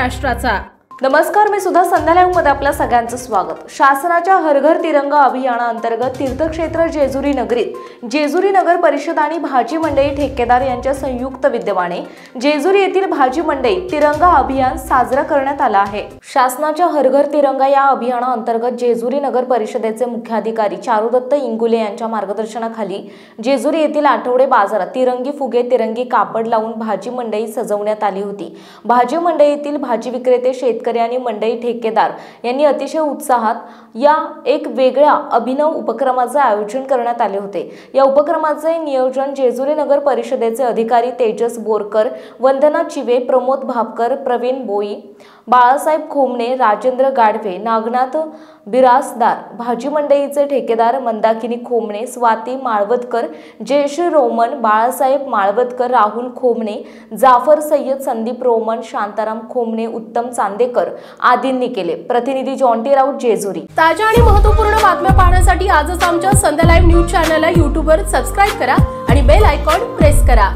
महाराष्ट्राचा। नमस्कार, मी सुद्धा संध्या लाईव्ह मध्ये आपल्या सगळ्यांचं स्वागत। शासनाच्या हर घर तिरंगा अभियानाअंतर्गत तीर्थक्षेत्र जेजुरी नगरीत जेजुरी नगर परिषद आणि भाजी मंडई ठेकेदार यांच्या संयुक्त विद्यमाने जेजुरी येथील भाजी मंडईत तिरंगा अभियान साजरा करण्यात आला आहे। शासनाच्या हर घर तिरंगा या अभियानाअंतर्गत जेजुरी नगर परिषदेचे मुख्याधिकारी चारुदत्त इंगुले यांच्या मार्गदर्शनाखाली जेजुरी येथील आठवडे बाजारात तिरंगी फुगे, तिरंगी कापड लावून भाजी मंडई सजवण्यात आली होती। भाजी मंडईतील भाजी विक्रेते, शेतकरी आणि मंडई ठेकेदार यांनी अतिशय उत्साहात या एक वेगळ्या अभिनव उपक्रमाचे आयोजन करण्यात आले होते। या उपक्रमाचे नियोजन जेजुरी नगर परिषदेचे अधिकारी तेजस बोरकर, वंदना चिवे, प्रमोद भापकर, प्रवीण बोई, बाळासाहेब खोमणे, राजेंद्र गाडवे, नागनाथ बिरासदार, भाजी मंडईचे ठेकेदार मंदाकिनी खोमणे, स्वाती माळवदकर, जयश्री रोमन, बाळासाहेब माळवदकर, राहुल खोमणे, जाफर सय्यद, संदीप रोमन, शांताराम खोमणे, उत्तम चांदेकर आदींनी केले। प्रतिनिधी जॉन्टी राऊत, जेजुरी। ताज्या आणि महत्त्वपूर्ण बातम्या पाहण्यासाठी आजच आमच्या संध्या लाईव्ह न्यूज चॅनलला YouTube वर सबस्क्राइब करा आणि बेल आयकॉन प्रेस करा।